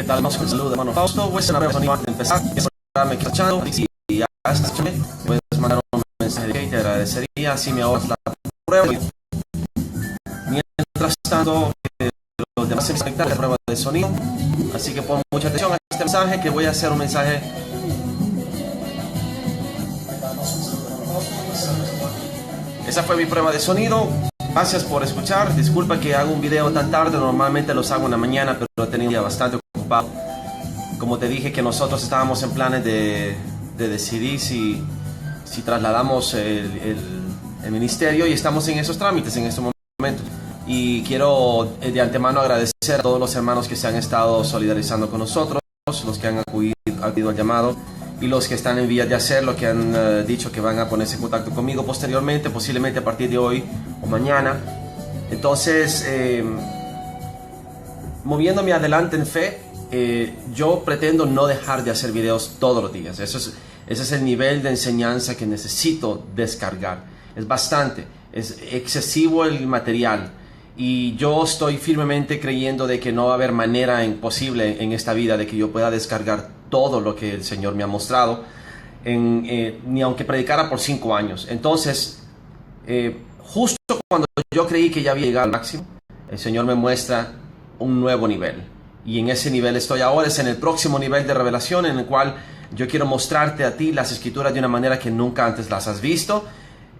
¿Qué tal? Vamos con salud, hermano Fausto. Pues una breve sonido antes de empezar. Me quedo escuchando. Si ya estás escuchando, puedes mandar un mensaje de que te agradecería. Así me ahorras la prueba. Mientras tanto, los demás se conectan a la prueba de sonido. Así que pon mucha atención a este mensaje, que voy a hacer un mensaje. Esa fue mi prueba de sonido. Gracias por escuchar. Disculpa que hago un video tan tarde. Normalmente los hago en la mañana, pero he tenido un día bastante ocupado. Como te dije, que nosotros estábamos en planes de decidir si trasladamos el ministerio, y estamos en esos trámites en estos momentos. Y quiero de antemano agradecer a todos los hermanos que se han estado solidarizando con nosotros, los que han acudido al llamado, y los que están en vías de hacerlo, que han dicho que van a ponerse en contacto conmigo posteriormente, posiblemente a partir de hoy o mañana. Entonces, moviéndome adelante en fe, yo pretendo no dejar de hacer videos todos los días. Ese es el nivel de enseñanza que necesito descargar. Es bastante, es excesivo el material. Y yo estoy firmemente creyendo de que no va a haber manera posible en esta vida de que yo pueda descargar todo lo que el Señor me ha mostrado, ni aunque predicara por 5 años. Entonces, justo cuando yo creí que ya había llegado al máximo, el Señor me muestra un nuevo nivel. Y en ese nivel estoy ahora, es en el próximo nivel de revelación, en el cual yo quiero mostrarte a ti las Escrituras de una manera que nunca antes las has visto.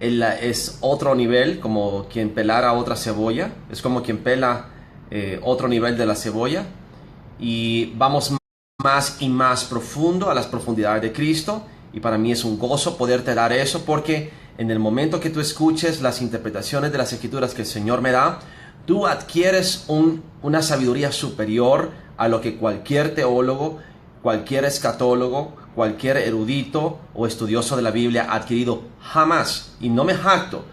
Es otro nivel, como quien pelara otra cebolla. Es como quien pela otro nivel de la cebolla. Y vamos más y más profundo a las profundidades de Cristo. Y para mí es un gozo poderte dar eso, porque en el momento que tú escuches las interpretaciones de las Escrituras que el Señor me da, tú adquieres una sabiduría superior a lo que cualquier teólogo, cualquier escatólogo, cualquier erudito o estudioso de la Biblia ha adquirido jamás. Y no me jacto.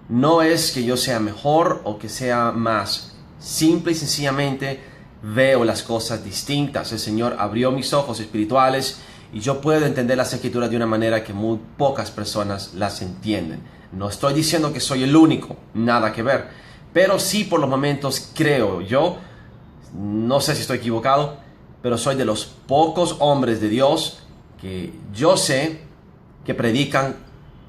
No es que yo sea mejor o que sea más. Simple y sencillamente veo las cosas distintas. El Señor abrió mis ojos espirituales y yo puedo entender las Escrituras de una manera que muy pocas personas las entienden. No estoy diciendo que soy el único, nada que ver. Pero sí, por los momentos, creo yo, no sé si estoy equivocado, pero soy de los pocos hombres de Dios que yo sé que predican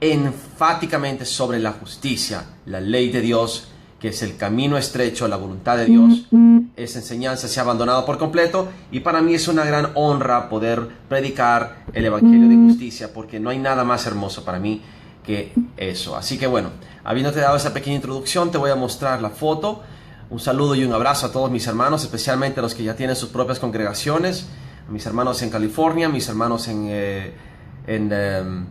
enfáticamente sobre la justicia, la ley de Dios, que es el camino estrecho, la voluntad de Dios. Esa enseñanza se ha abandonado por completo, y para mí es una gran honra poder predicar el Evangelio de justicia, porque no hay nada más hermoso para mí que eso. Así que bueno, habiéndote dado esa pequeña introducción, te voy a mostrar la foto. Un saludo y un abrazo a todos mis hermanos, especialmente a los que ya tienen sus propias congregaciones, a mis hermanos en California, mis hermanos en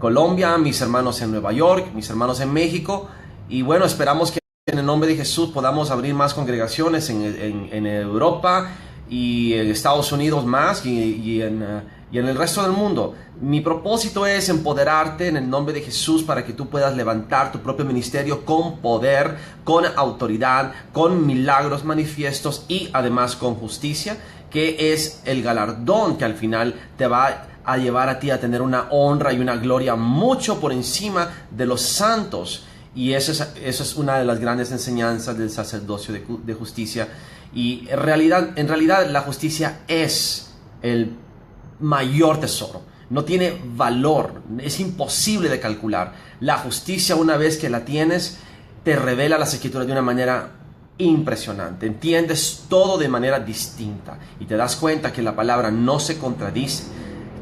Colombia, mis hermanos en Nueva York, mis hermanos en México. Y bueno, esperamos que en el nombre de Jesús podamos abrir más congregaciones en Europa y en Estados Unidos más, y en el resto del mundo. Mi propósito es empoderarte en el nombre de Jesús para que tú puedas levantar tu propio ministerio con poder, con autoridad, con milagros manifiestos y además con justicia, que es el galardón que al final te va a llevar a ti a tener una honra y una gloria mucho por encima de los santos. Y eso es una de las grandes enseñanzas del sacerdocio de justicia. Y en realidad la justicia es el mayor tesoro. No tiene valor, es imposible de calcular. La justicia, una vez que la tienes, te revela las Escrituras de una manera impresionante. Entiendes todo de manera distinta y te das cuenta que la palabra no se contradice.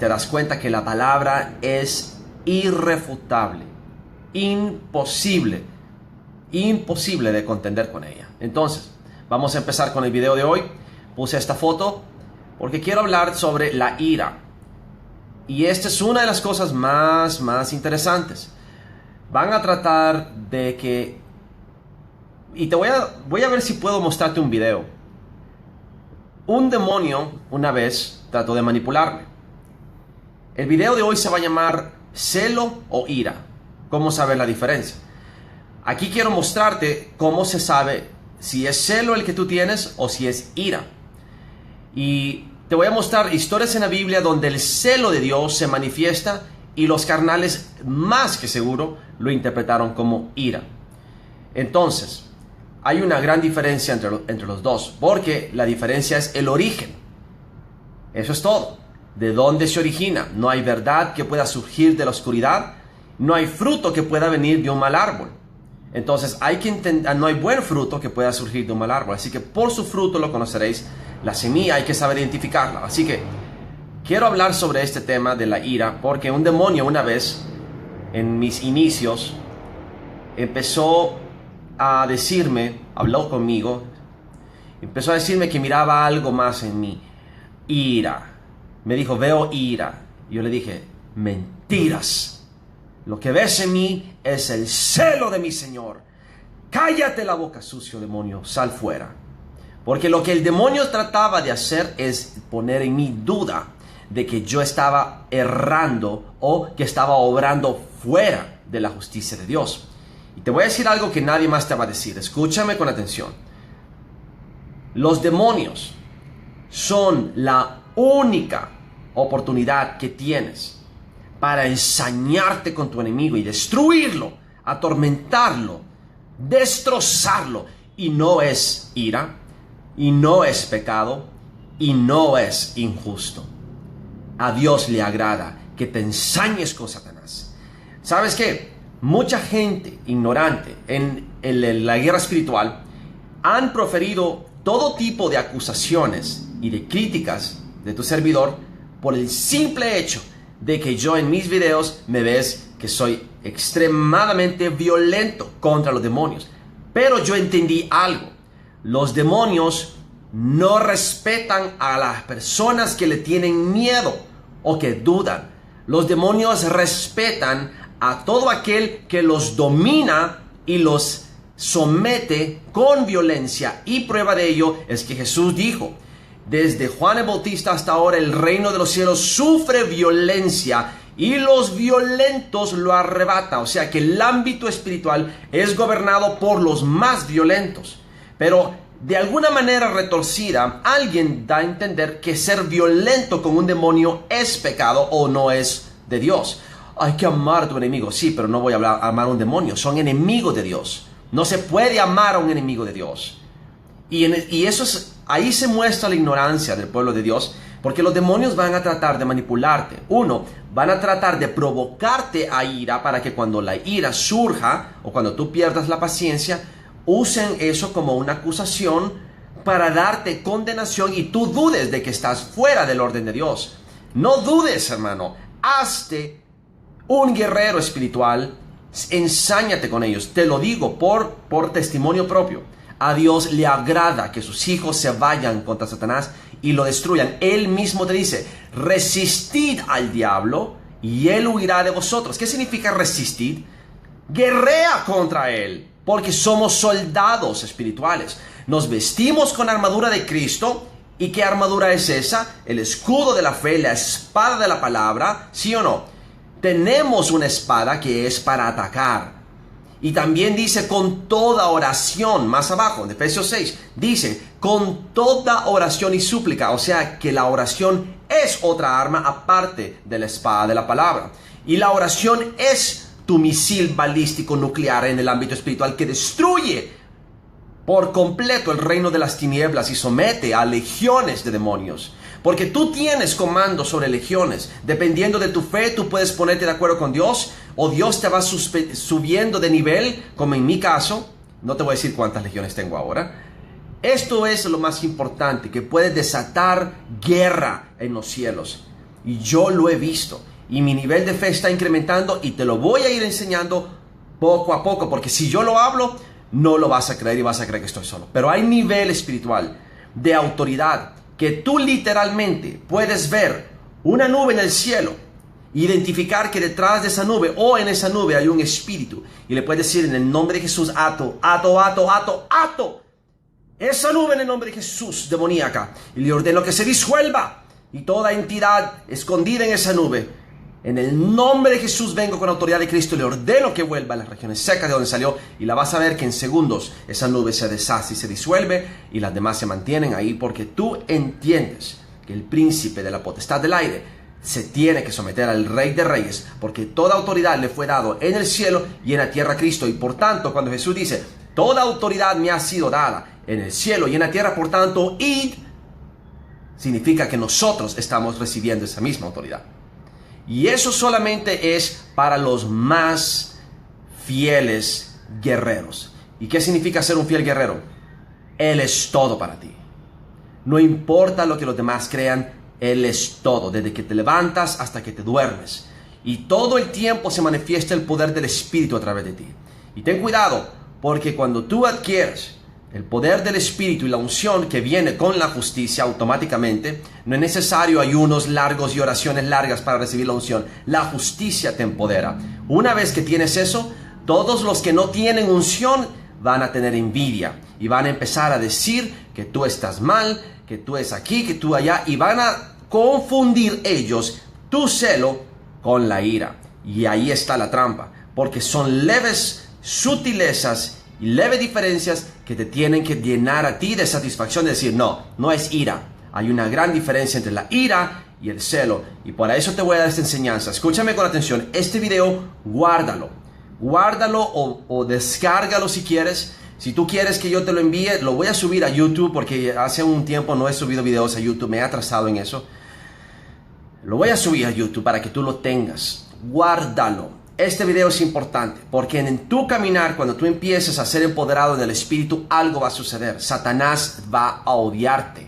Te das cuenta que la palabra es irrefutable, imposible de contender con ella. Entonces, vamos a empezar con el video de hoy. Puse esta foto porque quiero hablar sobre la ira. Y esta es una de las cosas más interesantes. Van a tratar de que... Y voy a ver si puedo mostrarte un video. Un demonio una vez trató de manipularme. El video de hoy se va a llamar celo o ira. ¿Cómo saber la diferencia? Aquí quiero mostrarte cómo se sabe si es celo el que tú tienes o si es ira. Y te voy a mostrar historias en la Biblia donde el celo de Dios se manifiesta y los carnales más que seguro lo interpretaron como ira. Entonces, hay una gran diferencia entre los dos, porque la diferencia es el origen. Eso es todo. ¿De dónde se origina? No hay verdad que pueda surgir de la oscuridad. No hay fruto que pueda venir de un mal árbol. Entonces no hay buen fruto que pueda surgir de un mal árbol. Así que por su fruto lo conoceréis. La semilla hay que saber identificarla. Así que quiero hablar sobre este tema de la ira, porque un demonio una vez, en mis inicios, empezó a decirme, habló conmigo, empezó a decirme que miraba algo más en mí. Ira. Me dijo, veo ira. Y yo le dije, mentiras. Lo que ves en mí es el celo de mi Señor. Cállate la boca, sucio demonio, sal fuera. Porque lo que el demonio trataba de hacer es poner en mí duda de que yo estaba errando o que estaba obrando fuera de la justicia de Dios. Y te voy a decir algo que nadie más te va a decir. Escúchame con atención. Los demonios son la única oportunidad que tienes para ensañarte con tu enemigo y destruirlo, atormentarlo, destrozarlo. Y no es ira, y no es pecado, y no es injusto. A Dios le agrada que te ensañes con Satanás. ¿Sabes qué? Mucha gente ignorante en la guerra espiritual han proferido todo tipo de acusaciones y de críticas de tu servidor por el simple hecho de que yo en mis videos me ves que soy extremadamente violento contra los demonios. Pero yo entendí algo. Los demonios no respetan a las personas que le tienen miedo o que dudan. Los demonios respetan a todo aquel que los domina y los somete con violencia. Y prueba de ello es que Jesús dijo, desde Juan el Bautista hasta ahora el reino de los cielos sufre violencia y los violentos lo arrebatan. O sea que el ámbito espiritual es gobernado por los más violentos. Pero de alguna manera retorcida, alguien da a entender que ser violento con un demonio es pecado o no es de Dios. Hay que amar a tu enemigo. Sí, pero no voy a amar a un demonio. Son enemigos de Dios. No se puede amar a un enemigo de Dios. Y eso es, ahí se muestra la ignorancia del pueblo de Dios, porque los demonios van a tratar de manipularte. Uno, van a tratar de provocarte a ira para que cuando la ira surja o cuando tú pierdas la paciencia, usen eso como una acusación para darte condenación y tú dudes de que estás fuera del orden de Dios. No dudes, hermano. Hazte un guerrero espiritual. Ensáñate con ellos. Te lo digo por testimonio propio. A Dios le agrada que sus hijos se vayan contra Satanás y lo destruyan. Él mismo te dice, resistid al diablo y él huirá de vosotros. ¿Qué significa resistir? Guerrea contra él, porque somos soldados espirituales. Nos vestimos con armadura de Cristo. ¿Y qué armadura es esa? El escudo de la fe, la espada de la palabra, ¿sí o no? Tenemos una espada que es para atacar. Y también dice con toda oración, más abajo en Efesios 6, dice con toda oración y súplica. O sea que la oración es otra arma aparte de la espada de la palabra. Y la oración es tu misil balístico nuclear en el ámbito espiritual que destruye por completo el reino de las tinieblas y somete a legiones de demonios. Porque tú tienes comando sobre legiones. Dependiendo de tu fe, tú puedes ponerte de acuerdo con Dios, o Dios te va subiendo de nivel, como en mi caso. No te voy a decir cuántas legiones tengo ahora. Esto es lo más importante, que puedes desatar guerra en los cielos. Y yo lo he visto. Y mi nivel de fe está incrementando y te lo voy a ir enseñando poco a poco. Porque si yo lo hablo, no lo vas a creer y vas a creer que estoy solo. Pero hay nivel espiritual de autoridad que tú literalmente puedes ver una nube en el cielo, identificar que detrás de esa nube o en esa nube hay un espíritu y le puedes decir en el nombre de Jesús, ato, ato, ato, ato, ato esa nube en el nombre de Jesús demoníaca, y le ordeno que se disuelva, y toda entidad escondida en esa nube, en el nombre de Jesús vengo con autoridad de Cristo, le ordeno que vuelva a las regiones secas de donde salió, y la vas a ver que en segundos esa nube se deshace y se disuelve y las demás se mantienen ahí, porque tú entiendes que el príncipe de la potestad del aire se tiene que someter al Rey de Reyes, porque toda autoridad le fue dado en el cielo y en la tierra a Cristo. Y por tanto, cuando Jesús dice, toda autoridad me ha sido dada en el cielo y en la tierra, por tanto, id, significa que nosotros estamos recibiendo esa misma autoridad. Y eso solamente es para los más fieles guerreros. ¿Y qué significa ser un fiel guerrero? Él es todo para ti. No importa lo que los demás crean, Él es todo, desde que te levantas hasta que te duermes. Y todo el tiempo se manifiesta el poder del Espíritu a través de ti. Y ten cuidado, porque cuando tú adquieres el poder del Espíritu y la unción que viene con la justicia automáticamente, no es necesario ayunos largos y oraciones largas para recibir la unción. La justicia te empodera. Una vez que tienes eso, todos los que no tienen unción van a tener envidia y van a empezar a decir que tú estás mal, que tú es aquí, que tú allá, y van a confundir ellos tu celo con la ira. Y ahí está la trampa, porque son leves sutilezas y leves diferencias que te tienen que llenar a ti de satisfacción, de decir, no, no es ira. Hay una gran diferencia entre la ira y el celo, y para eso te voy a dar esta enseñanza. Escúchame con atención, este video guárdalo o descárgalo si quieres. Si tú quieres que yo te lo envíe, lo voy a subir a YouTube, porque hace un tiempo no he subido videos a YouTube, me he atrasado en eso. Lo voy a subir a YouTube para que tú lo tengas. Guárdalo. Este video es importante porque en tu caminar, cuando tú empieces a ser empoderado del Espíritu, algo va a suceder. Satanás va a odiarte.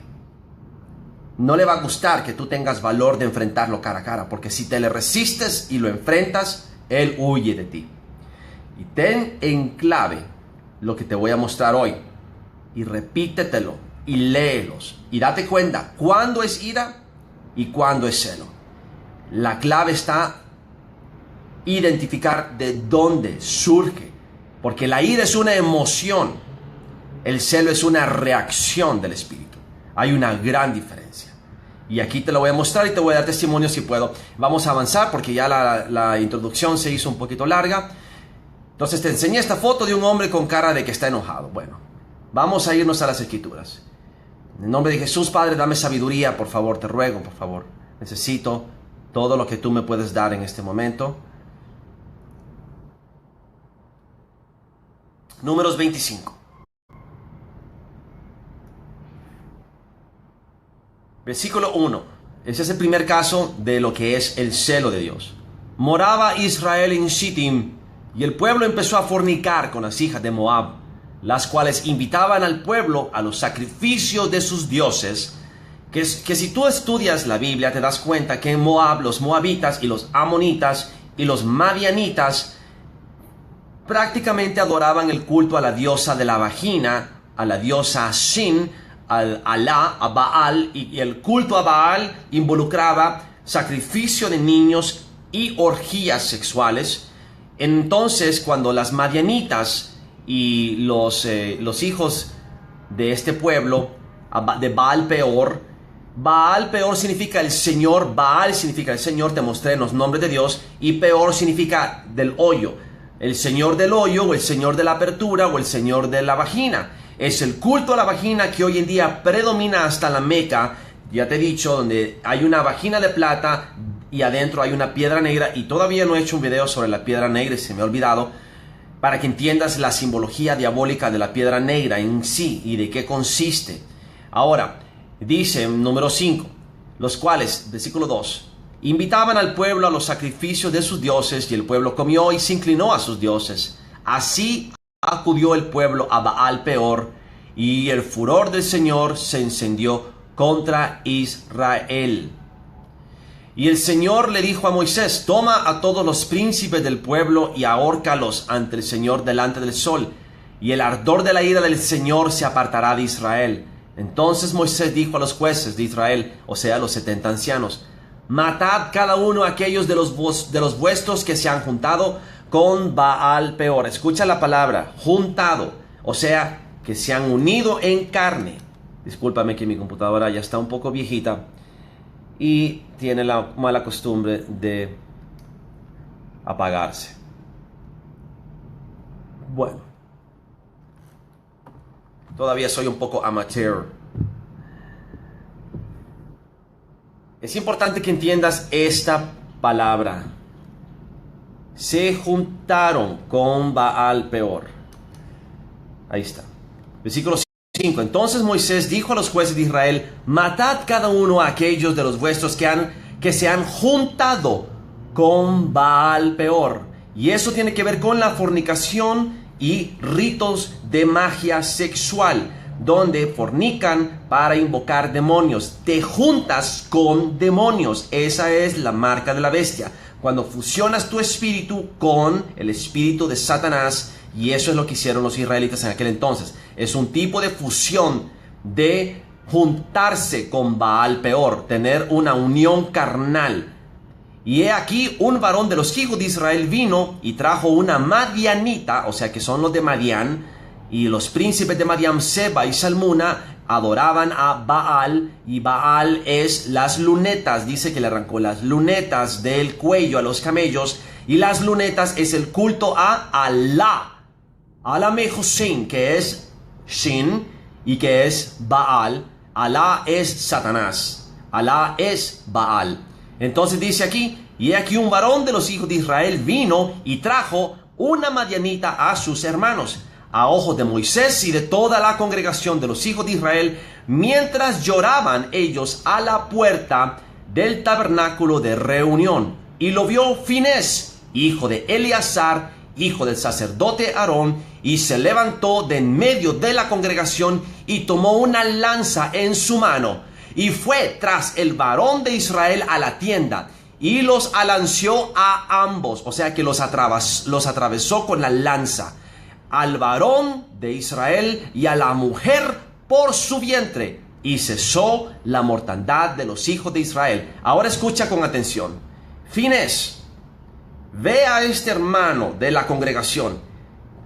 No le va a gustar que tú tengas valor de enfrentarlo cara a cara, porque si te le resistes y lo enfrentas, él huye de ti. Y ten en clave lo que te voy a mostrar hoy, y repítetelo y léelos y date cuenta cuándo es ira y cuándo es celo. La clave está identificar de dónde surge, porque la ira es una emoción, el celo es una reacción del espíritu. Hay una gran diferencia, y aquí te lo voy a mostrar y te voy a dar testimonio si puedo. Vamos a avanzar porque ya la introducción se hizo un poquito larga. Entonces te enseñé esta foto de un hombre con cara de que está enojado. Bueno, vamos a irnos a las Escrituras. En el nombre de Jesús, Padre, dame sabiduría, por favor, te ruego, por favor. Necesito todo lo que tú me puedes dar en este momento. Números 25. Versículo 1. Ese es el primer caso de lo que es el celo de Dios. Moraba Israel en Shittim, y el pueblo empezó a fornicar con las hijas de Moab, las cuales invitaban al pueblo a los sacrificios de sus dioses. Que si tú estudias la Biblia te das cuenta que en Moab, los moabitas y los amonitas y los madianitas prácticamente adoraban el culto a la diosa de la vagina, a la diosa Shin, al Alá, a Baal, y el culto a Baal involucraba sacrificio de niños y orgías sexuales. Entonces, cuando las madianitas y los hijos de este pueblo, de Baal Peor significa el Señor, Baal significa el Señor, te mostré en los nombres de Dios, y Peor significa del hoyo, el Señor del hoyo, o el Señor de la apertura, o el Señor de la vagina. Es el culto a la vagina que hoy en día predomina hasta la Meca, ya te he dicho, donde hay una vagina de plata y adentro hay una piedra negra, y todavía no he hecho un video sobre la piedra negra y se me ha olvidado, para que entiendas la simbología diabólica de la piedra negra en sí y de qué consiste. Ahora, dice en número 5, los cuales, versículo 2, invitaban al pueblo a los sacrificios de sus dioses, y el pueblo comió y se inclinó a sus dioses. Así acudió el pueblo a Baal Peor, y el furor del Señor se encendió contra Israel. Y el Señor le dijo a Moisés: toma a todos los príncipes del pueblo y ahórcalos ante el Señor delante del sol, y el ardor de la ira del Señor se apartará de Israel. Entonces Moisés dijo a los jueces de Israel, o sea, los 70 ancianos: matad cada uno a aquellos de los vuestros que se han juntado con Baal Peor. Escucha la palabra, juntado, o sea, que se han unido en carne. Discúlpame que mi computadora ya está un poco viejita y tiene la mala costumbre de apagarse. Bueno, todavía soy un poco amateur. Es importante que entiendas esta palabra. Se juntaron con Baal Peor. Ahí está. Versículo 5. 5. Entonces Moisés dijo a los jueces de Israel: matad cada uno a aquellos de los vuestros que se han juntado con Baal Peor. Y eso tiene que ver con la fornicación y ritos de magia sexual, donde fornican para invocar demonios. Te juntas con demonios. Esa es la marca de la bestia. Cuando fusionas tu espíritu con el espíritu de Satanás, y eso es lo que hicieron los israelitas en aquel entonces. Es un tipo de fusión, de juntarse con Baal Peor, tener una unión carnal. Y he aquí, un varón de los hijos de Israel vino y trajo una madianita, o sea que son los de Madián, y los príncipes de Madián, Seba y Salmuna, adoraban a Baal, y Baal es las lunetas. Dice que le arrancó las lunetas del cuello a los camellos, y las lunetas es el culto a Alá, Alamejosin, que es Shin y que es Baal. Alá es Satanás, Alá es Baal. Entonces dice aquí: y aquí un varón de los hijos de Israel vino y trajo una madianita a sus hermanos, a ojos de Moisés y de toda la congregación de los hijos de Israel, mientras lloraban ellos a la puerta del tabernáculo de reunión. Y lo vio Finés, hijo de Eleazar, hijo del sacerdote Aarón, y se levantó de en medio de la congregación y tomó una lanza en su mano, y fue tras el varón de Israel a la tienda, y los alanceó a ambos, o sea que los atravesó con la lanza, al varón de Israel y a la mujer por su vientre, y cesó la mortandad de los hijos de Israel. Ahora escucha con atención. Finés ve a este hermano de la congregación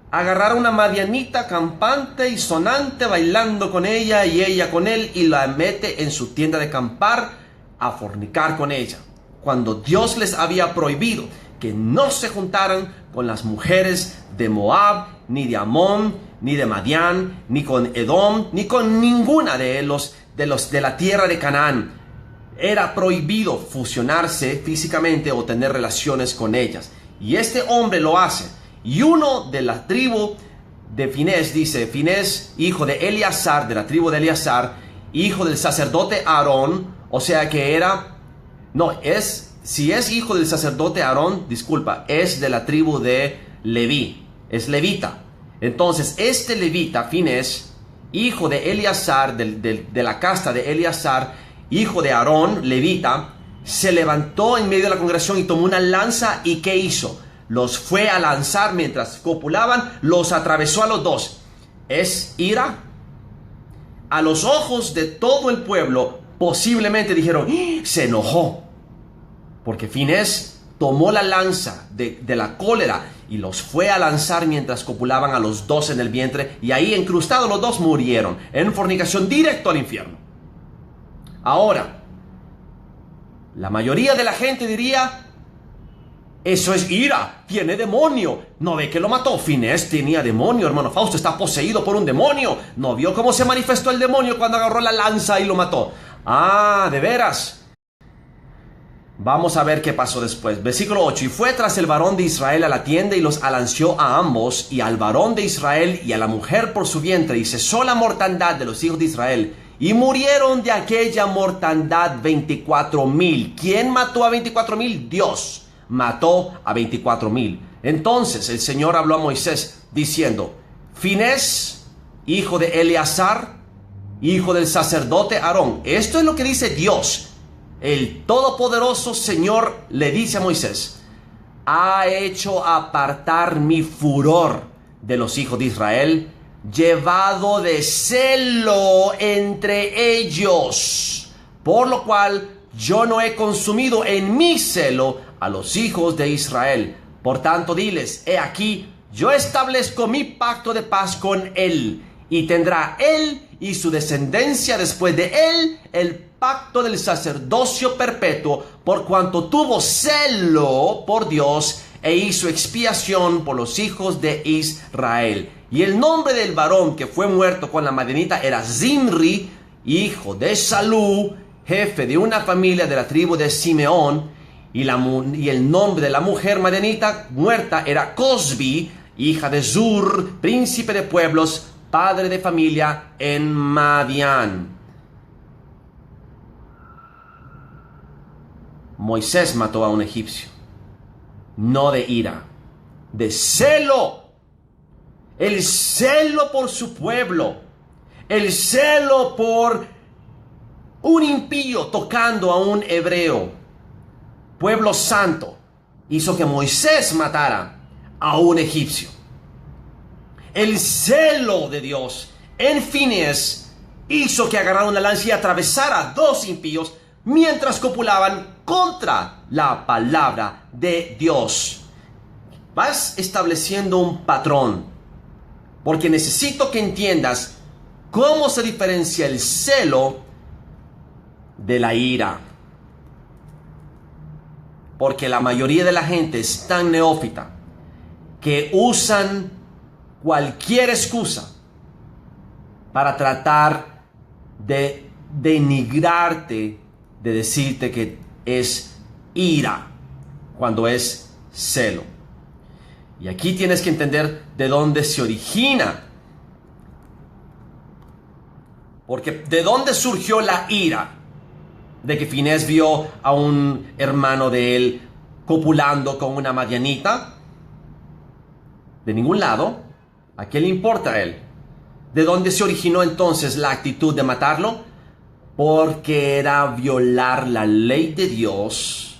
agarrar una madianita campante y sonante, bailando con ella y ella con él, y la mete en su tienda de acampar a fornicar con ella, cuando Dios les había prohibido que no se juntaran con las mujeres de Moab, ni de Amón, ni de Madián, ni con Edom, ni con ninguna de los de la tierra de Canaán. Era prohibido fusionarse físicamente o tener relaciones con ellas. Y este hombre lo hace. Y uno de la tribu de Finés, dice Finés, hijo de Eleazar, de la tribu de Eleazar, hijo del sacerdote Aarón, o sea que era, si es hijo del sacerdote Aarón, disculpa, es de la tribu de Leví, es levita. Entonces este levita, Finés, hijo de Eleazar, de la casta de Eleazar, hijo de Aarón, levita, se levantó en medio de la congregación y tomó una lanza. ¿Y qué hizo? Los fue a lanzar mientras copulaban, los atravesó a los dos. ¿Es ira? A los ojos de todo el pueblo, posiblemente dijeron: se enojó, porque Finés tomó la lanza de la cólera y los fue a lanzar mientras copulaban a los dos en el vientre, y ahí incrustados los dos murieron en fornicación, directo al infierno. Ahora, la mayoría de la gente diría: eso es ira, tiene demonio. ¿No ve que lo mató? Finés tenía demonio, hermano Fausto, está poseído por un demonio. ¿No vio cómo se manifestó el demonio cuando agarró la lanza y lo mató? Ah, ¿de veras? Vamos a ver qué pasó después. Versículo 8. Y fue tras el varón de Israel a la tienda y los alanceó a ambos, y al varón de Israel y a la mujer por su vientre, y cesó la mortandad de los hijos de Israel. Y murieron de aquella mortandad 24,000. ¿Quién mató a 24,000? Dios mató a 24,000. Entonces el Señor habló a Moisés diciendo: Finés, hijo de Eleazar, hijo del sacerdote Aarón. Esto es lo que dice Dios. El todopoderoso Señor le dice a Moisés: ha hecho apartar mi furor de los hijos de Israel, llevado de celo entre ellos, por lo cual yo no he consumido en mi celo a los hijos de Israel. Por tanto diles: he aquí, yo establezco mi pacto de paz con él, y tendrá él y su descendencia después de él el pacto del sacerdocio perpetuo, por cuanto tuvo celo por Dios e hizo expiación por los hijos de Israel. Y el nombre del varón que fue muerto con la madianita era Zimri, hijo de Salú, jefe de una familia de la tribu de Simeón. Y el nombre de la mujer madianita muerta era Cosbi, hija de Zur, príncipe de pueblos padre de familia en Madián. Moisés mató a un egipcio, no de ira, de celo. El celo por su pueblo, el celo por un impío tocando a un hebreo, pueblo santo, hizo que Moisés matara a un egipcio. El celo de Dios en Finés hizo que agarrara una lanza y atravesara a dos impíos mientras copulaban contra la palabra de Dios. Vas estableciendo un patrón, porque necesito que entiendas cómo se diferencia el celo de la ira. Porque la mayoría de la gente es tan neófita que usan cualquier excusa para tratar de denigrarte, de decirte que es ira, cuando es celo. Y aquí tienes que entender de dónde se origina. Porque ¿de dónde surgió la ira? De que Finés vio a un hermano de él copulando con una madianita. De ningún lado. ¿A qué le importa a él? ¿De dónde se originó entonces la actitud de matarlo? Porque era violar la ley de Dios.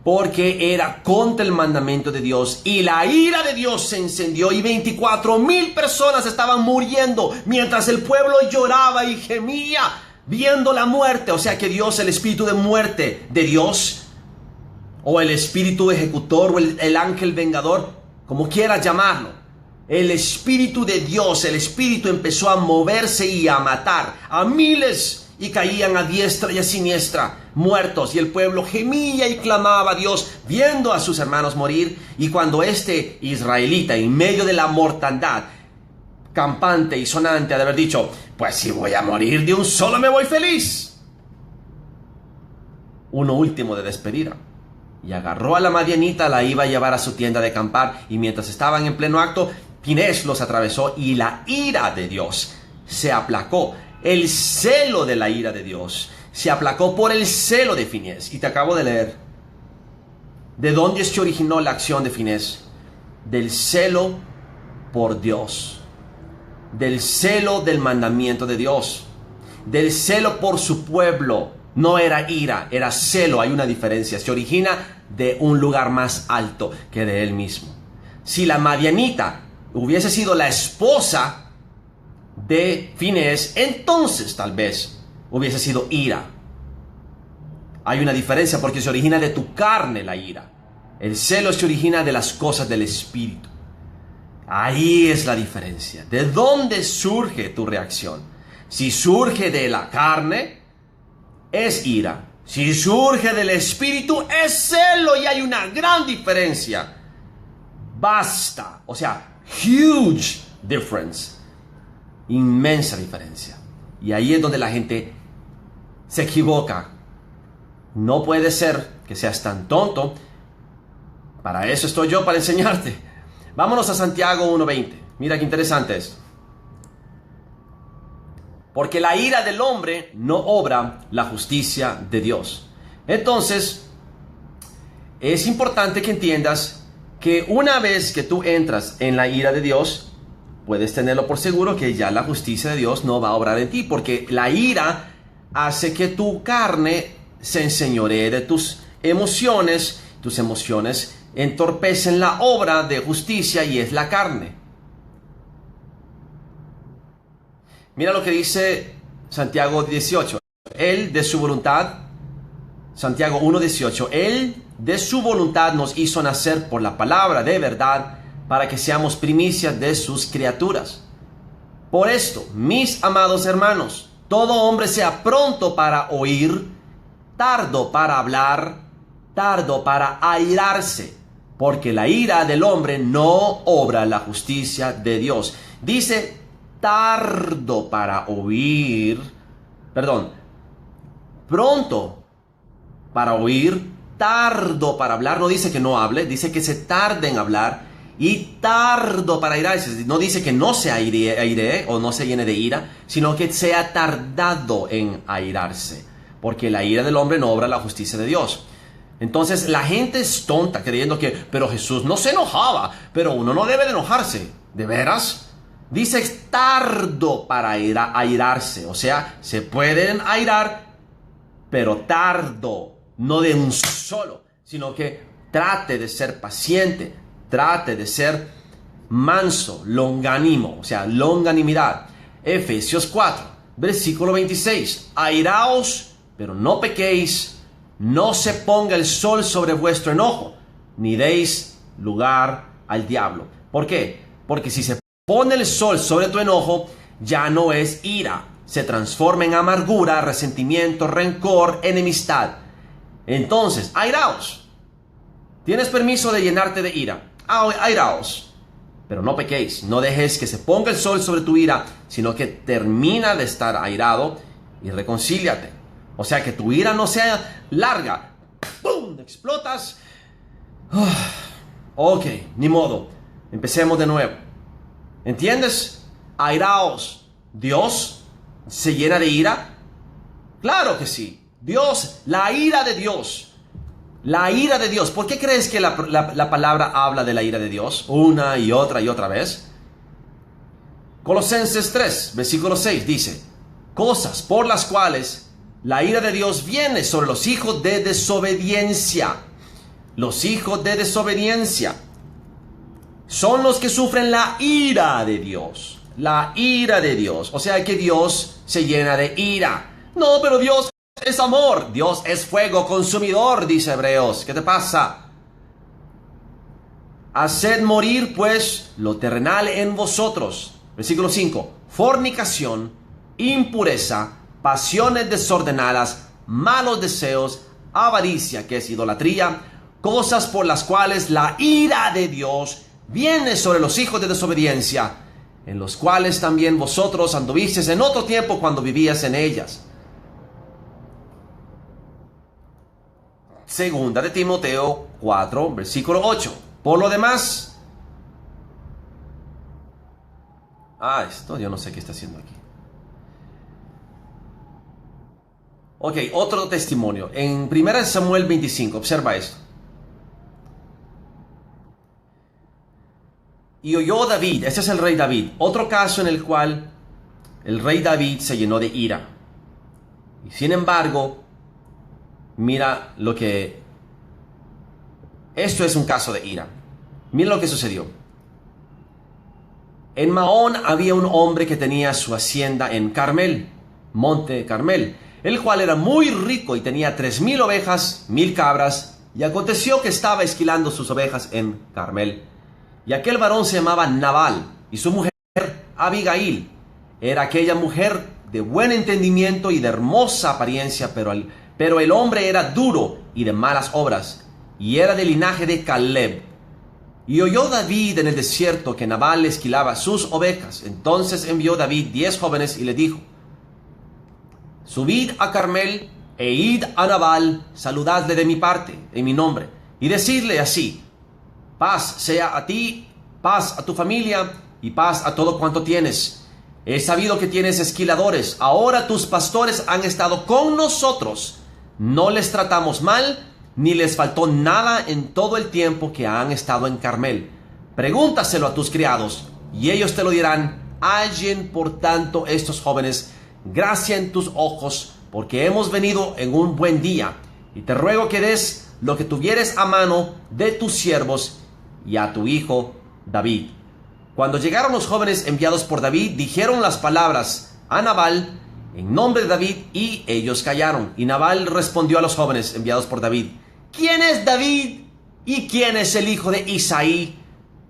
Porque era contra el mandamiento de Dios. Y la ira de Dios se encendió y 24,000 personas estaban muriendo mientras el pueblo lloraba y gemía viendo la muerte. O sea que Dios, el espíritu de muerte de Dios, o el espíritu ejecutor, o el ángel vengador, como quieras llamarlo, el espíritu de Dios, el espíritu empezó a moverse y a matar a miles. Y caían a diestra y a siniestra, muertos, y el pueblo gemía y clamaba a Dios, viendo a sus hermanos morir. Y cuando este israelita, en medio de la mortandad, campante y sonante, ha de haber dicho, pues si voy a morir de un solo me voy feliz, uno último de despedida, y agarró a la madianita, la iba a llevar a su tienda de acampar, y mientras estaban en pleno acto, Finés los atravesó, y la ira de Dios se aplacó. El celo de la ira de Dios se aplacó por el celo de Finés. Y te acabo de leer. ¿De dónde se originó la acción de Finés? Del celo por Dios. Del celo del mandamiento de Dios. Del celo por su pueblo. No era ira, era celo. Hay una diferencia. Se origina de un lugar más alto que de él mismo. Si la madianita hubiese sido la esposa de Finés, entonces tal vez hubiese sido ira. Hay una diferencia porque se origina de tu carne la ira. El celo se origina de las cosas del espíritu. Ahí es la diferencia. ¿De dónde surge tu reacción? Si surge de la carne, es ira. Si surge del espíritu, es celo, y hay una gran diferencia. Basta. O sea, huge difference. Inmensa diferencia. Y ahí es donde la gente se equivoca. No puede ser que seas tan tonto. Para eso estoy yo, para enseñarte. Vámonos a Santiago 1:20. Mira qué interesante esto. Porque la ira del hombre no obra la justicia de Dios. Entonces, es importante que entiendas que una vez que tú entras en la ira de Dios, puedes tenerlo por seguro que ya la justicia de Dios no va a obrar en ti, porque la ira hace que tu carne se enseñoree de tus emociones entorpecen la obra de justicia, y es la carne. Mira lo que dice Santiago 18. Él de su voluntad, Santiago 1:18, Él de su voluntad nos hizo nacer por la palabra de verdad, para que seamos primicias de sus criaturas. Por esto, mis amados hermanos, todo hombre sea pronto para oír, tardo para hablar, tardo para airarse, porque la ira del hombre no obra la justicia de Dios. Dice tardo para oír, pronto para oír, tardo para hablar. No dice que no hable, dice que se tarde en hablar y tardo para airarse. No dice que no se aire o no se llene de ira, sino que sea tardado en airarse, porque la ira del hombre no obra la justicia de Dios. Entonces la gente es tonta creyendo que, pero Jesús no se enojaba, pero uno no debe de enojarse. ¿De veras? Dice tardo para airarse, o sea, se pueden airar, pero tardo, no de un solo, sino que trate de ser paciente, trate de ser manso, longánimo, o sea, longanimidad. Efesios 4, versículo 26. Airaos, pero no pequéis. No se ponga el sol sobre vuestro enojo, ni deis lugar al diablo. ¿Por qué? Porque si se pone el sol sobre tu enojo, ya no es ira. Se transforma en amargura, resentimiento, rencor, enemistad. Entonces, airaos. Tienes permiso de llenarte de ira. Airaos. Pero no pequéis. No dejes que se ponga el sol sobre tu ira, sino que termina de estar airado y reconcíliate. O sea, que tu ira no sea larga. ¡Pum! Explotas. Ok, ni modo. Empecemos de nuevo. ¿Entiendes? Airaos. ¿Dios se llena de ira? Claro que sí. Dios, la ira de Dios. La ira de Dios. ¿Por qué crees que la palabra habla de la ira de Dios una y otra vez? Colosenses 3, versículo 6 dice: cosas por las cuales la ira de Dios viene sobre los hijos de desobediencia. Los hijos de desobediencia son los que sufren la ira de Dios. La ira de Dios. O sea que Dios se llena de ira. No, pero Dios es amor. Dios es fuego consumidor, dice Hebreos. ¿Qué te pasa? Haced morir pues lo terrenal en vosotros. Versículo 5. Fornicación, impureza, pasiones desordenadas, malos deseos, avaricia, que es idolatría, cosas por las cuales la ira de Dios viene sobre los hijos de desobediencia, en los cuales también vosotros anduvisteis en otro tiempo cuando vivías en ellas. Segunda de Timoteo 4, versículo 8. Por lo demás... esto yo no sé qué está haciendo aquí. Ok, otro testimonio. En 1 Samuel 25, observa esto. Y oyó David, este es el rey David, otro caso en el cual el rey David se llenó de ira. Y sin embargo, mira lo que... Esto es un caso de ira. Mira lo que sucedió. En Maón había un hombre que tenía su hacienda en Carmel, Monte Carmel, el cual era muy rico y tenía 3,000 ovejas, 1,000 cabras, y aconteció que estaba esquilando sus ovejas en Carmel. Y aquel varón se llamaba Nabal, y su mujer Abigail. Era aquella mujer de buen entendimiento y de hermosa apariencia, pero el hombre era duro y de malas obras, y era del linaje de Caleb. Y oyó David en el desierto que Nabal esquilaba sus ovejas. Entonces envió David 10 jóvenes y le dijo: subid a Carmel e id a Nabal, saludadle de mi parte, en mi nombre, y decidle así: paz sea a ti, paz a tu familia y paz a todo cuanto tienes. He sabido que tienes esquiladores. Ahora tus pastores han estado con nosotros. No les tratamos mal, ni les faltó nada en todo el tiempo que han estado en Carmel. Pregúntaselo a tus criados, y ellos te lo dirán. Hallen por tanto estos jóvenes gracia en tus ojos, porque hemos venido en un buen día. Y te ruego que des lo que tuvieres a mano de tus siervos y a tu hijo David. Cuando llegaron los jóvenes enviados por David, dijeron las palabras a Nabal en nombre de David, y ellos callaron. Y Nabal respondió a los jóvenes enviados por David: ¿quién es David y quién es el hijo de Isaí?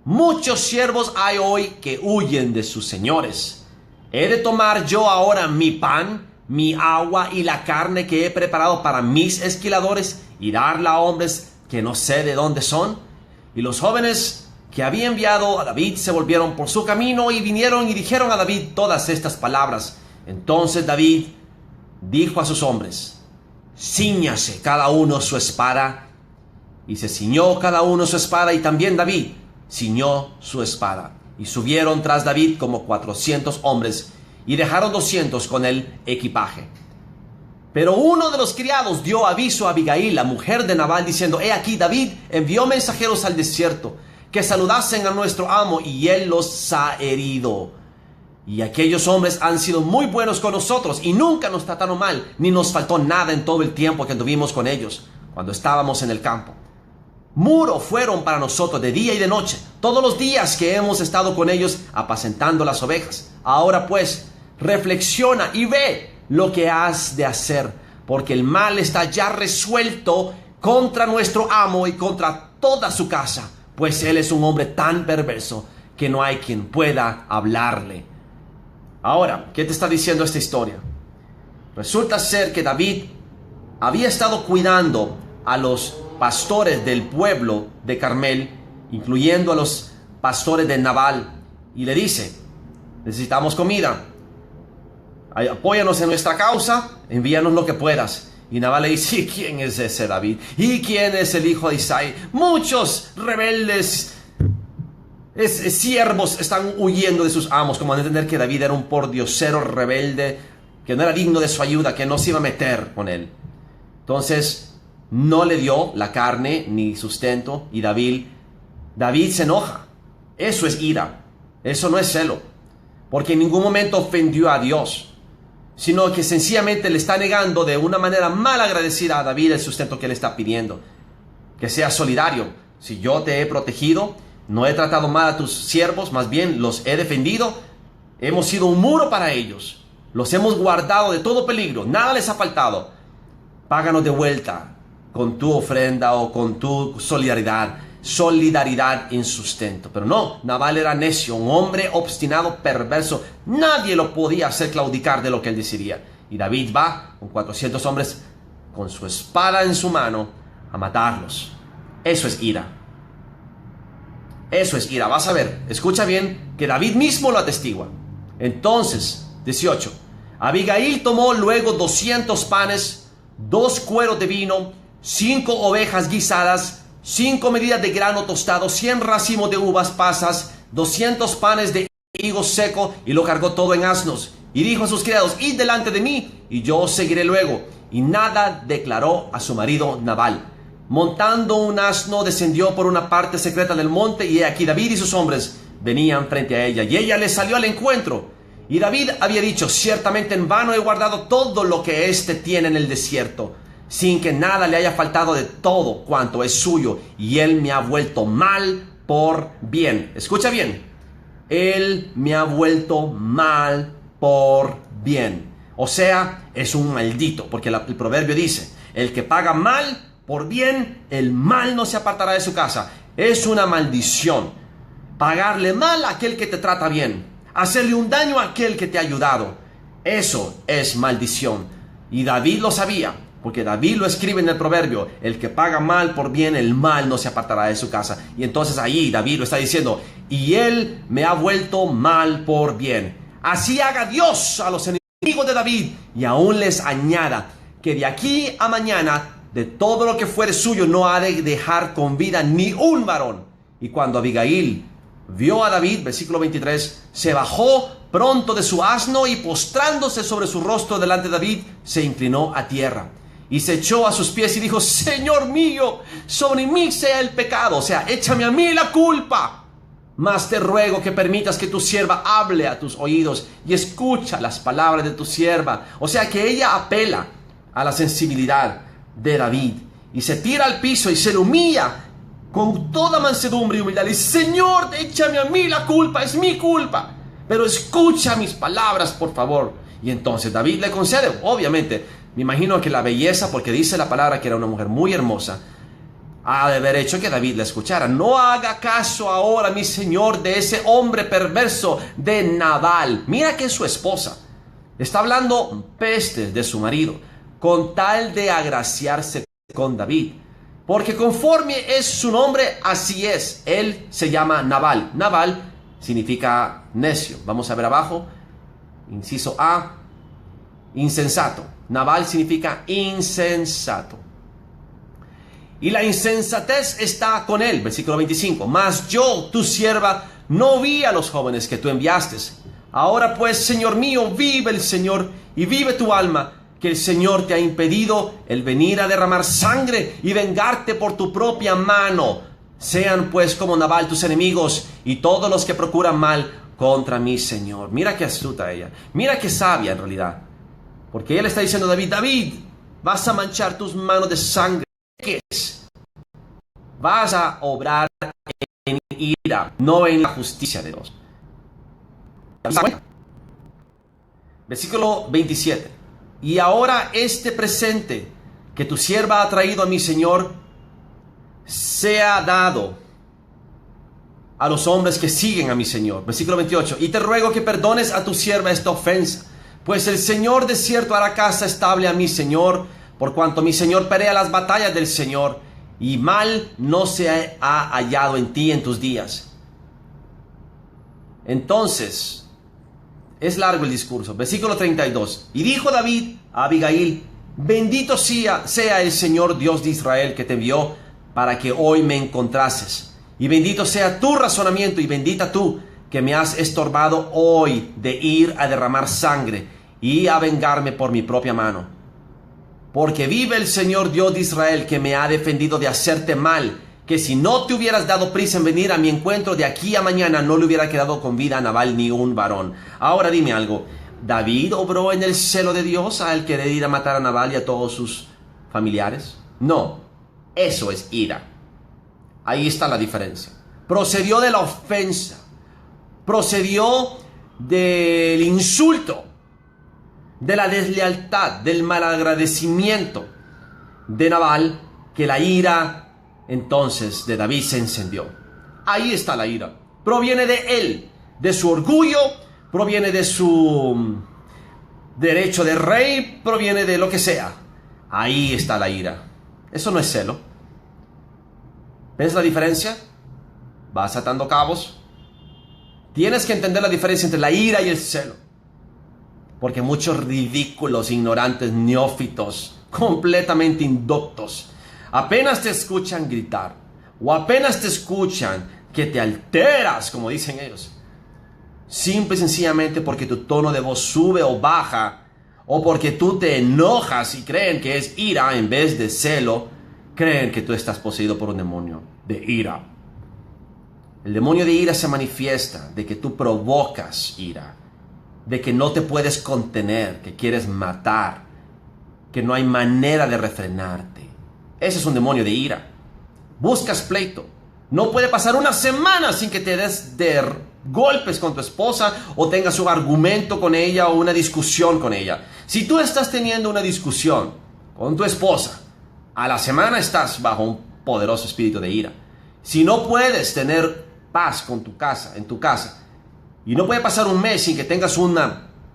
Muchos siervos hay hoy que huyen de sus señores. ¿He de tomar yo ahora mi pan, mi agua y la carne que he preparado para mis esquiladores y darla a hombres que no sé de dónde son? Y los jóvenes que había enviado a David se volvieron por su camino y vinieron y dijeron a David todas estas palabras. Entonces David dijo a sus hombres: cíñase cada uno su espada. Y se ciñó cada uno su espada, y también David. ciñó su espada. Y subieron tras David como 400 hombres, y dejaron 200 con el equipaje. Pero uno de los criados dio aviso a Abigail, la mujer de Nabal, diciendo: he aquí, David envió mensajeros al desierto, que saludasen a nuestro amo, y él los ha herido. Y aquellos hombres han sido muy buenos con nosotros, y nunca nos trataron mal, ni nos faltó nada en todo el tiempo que anduvimos con ellos, cuando estábamos en el campo. Muro fueron para nosotros de día y de noche, todos los días que hemos estado con ellos apacentando las ovejas. Ahora pues, reflexiona y ve lo que has de hacer, porque el mal está ya resuelto contra nuestro amo y contra toda su casa, pues él es un hombre tan perverso que no hay quien pueda hablarle. Ahora, ¿qué te está diciendo esta historia? Resulta ser que David había estado cuidando a los pastores del pueblo de Carmel, incluyendo a los pastores de Nabal, y le dice: necesitamos comida, apóyanos en nuestra causa, envíanos lo que puedas. Y Nabal le dice: ¿y quién es ese David? ¿Y quién es el hijo de Isaí? Muchos rebeldes siervos están huyendo de sus amos. Como van a entender que David era un pordiosero rebelde, que no era digno de su ayuda, que no se iba a meter con él. Entonces no le dio la carne ni sustento, y David se enoja. Eso es ira, eso no es celo, porque en ningún momento ofendió a Dios, sino que sencillamente le está negando de una manera mal agradecida a David el sustento que le está pidiendo. Que sea solidario. Si yo te he protegido, no he tratado mal a tus siervos, más bien los he defendido, hemos sido un muro para ellos, los hemos guardado de todo peligro, nada les ha faltado. Páganos de vuelta con tu ofrenda o con tu solidaridad en sustento. Pero no, Nabal era necio, un hombre obstinado, perverso. Nadie lo podía hacer claudicar de lo que él decidía. Y David va con 400 hombres con su espada en su mano a matarlos. Eso es ira. Eso es ira. Vas a ver, escucha bien, que David mismo lo atestigua. Entonces, 18. Abigail tomó luego 200 panes, 2 cueros de vino, 5 ovejas guisadas, 5 medidas de grano tostado, 100 racimos de uvas pasas, 200 panes de higo seco, y lo cargó todo en asnos. Y dijo a sus criados: id delante de mí, y yo os seguiré luego. Y nada declaró a su marido Nabal. Montando un asno, descendió por una parte secreta del monte, y he aquí David y sus hombres venían frente a ella, y ella le salió al encuentro. Y David había dicho: ciertamente en vano he guardado todo lo que éste tiene en el desierto, sin que nada le haya faltado de todo cuanto es suyo, y él me ha vuelto mal por bien. Escucha bien, él me ha vuelto mal por bien. O sea, es un maldito, porque el proverbio dice: el que paga mal por bien, el mal no se apartará de su casa. Es una maldición pagarle mal a aquel que te trata bien, hacerle un daño a aquel que te ha ayudado. Eso es maldición, y David lo sabía, porque David lo escribe en el proverbio: el que paga mal por bien, el mal no se apartará de su casa. Y entonces ahí David lo está diciendo: y él me ha vuelto mal por bien. Así haga Dios a los enemigos de David, y aún les añada que de aquí a mañana de todo lo que fuere suyo no ha de dejar con vida ni un varón. Y cuando Abigail vio a David, versículo 23, se bajó pronto de su asno, y postrándose sobre su rostro delante de David, se inclinó a tierra y se echó a sus pies y dijo: Señor mío, sobre mí sea el pecado, o sea, échame a mí la culpa. Mas te ruego que permitas que tu sierva hable a tus oídos y escucha las palabras de tu sierva. O sea, que ella apela a la sensibilidad de David y se tira al piso y se le humilla con toda mansedumbre y humildad. Y dice: Señor, échame a mí la culpa, es mi culpa, pero escucha mis palabras, por favor. Y entonces David le concede, obviamente, me imagino que la belleza, porque dice la palabra que era una mujer muy hermosa, ha de haber hecho que David la escuchara. No haga caso ahora, mi señor, de ese hombre perverso de Nabal. Mira que es su esposa. Está hablando pestes de su marido, con tal de agraciarse con David. Porque conforme es su nombre, así es. Él se llama Nabal. Nabal significa necio. Vamos a ver abajo, inciso A, insensato. Nabal significa insensato. y la insensatez está con él. Versículo 25. Mas yo, tu sierva, no vi a los jóvenes que tú enviaste. Ahora pues, Señor mío, vive el Señor y vive tu alma, que el Señor te ha impedido el venir a derramar sangre y vengarte por tu propia mano. Sean pues como Nabal tus enemigos y todos los que procuran mal contra mi Señor. Mira qué astuta ella. Mira qué sabia en realidad. Porque él está diciendo a David, David, vas a manchar tus manos de sangre. ¿Qué es? Vas a obrar en ira, no en la justicia de Dios. Versículo 27. Y ahora este presente que tu sierva ha traído a mi Señor sea dado a los hombres que siguen a mi Señor. Versículo 28. Y te ruego que perdones a tu sierva esta ofensa, pues el Señor de cierto hará casa estable a mi Señor, por cuanto mi Señor pelea las batallas del Señor, y mal no se ha hallado en ti en tus días. Entonces, es largo el discurso. Versículo 32. Y dijo David a Abigail, bendito sea el Señor Dios de Israel que te envió para que hoy me encontrases. Y bendito sea tu razonamiento y bendita tú que me has estorbado hoy de ir a derramar sangre y a vengarme por mi propia mano. Porque vive el Señor Dios de Israel que me ha defendido de hacerte mal, que si no te hubieras dado prisa en venir a mi encuentro de aquí a mañana, no le hubiera quedado con vida a Nabal ni un varón. Ahora dime algo, ¿David obró en el celo de Dios al querer ir a matar a Nabal y a todos sus familiares? No, eso es ira. Ahí está la diferencia. Procedió de la ofensa, procedió del insulto, de la deslealtad, del malagradecimiento de Nabal, que la ira entonces de David se encendió. Ahí está la ira. Proviene de él, de su orgullo, proviene de su derecho de rey, proviene de lo que sea. Ahí está la ira. Eso no es celo. ¿Ves la diferencia? Vas atando cabos. Tienes que entender la diferencia entre la ira y el celo. Porque muchos ridículos, ignorantes, neófitos, completamente indoctos, apenas te escuchan gritar o apenas te escuchan que te alteras, como dicen ellos, simple y sencillamente porque tu tono de voz sube o baja, o porque tú te enojas y creen que es ira en vez de celo, creen que tú estás poseído por un demonio de ira. El demonio de ira se manifiesta de que tú provocas ira, de que no te puedes contener, que quieres matar, que no hay manera de refrenarte. Ese es un demonio de ira. Buscas pleito. No puede pasar una semana sin que te des de golpes con tu esposa o tengas un argumento con ella o una discusión con ella. Si tú estás teniendo una discusión con tu esposa, a la semana estás bajo un poderoso espíritu de ira. Si no puedes tener paz con tu casa, en tu casa, y no puede pasar un mes sin que tengas un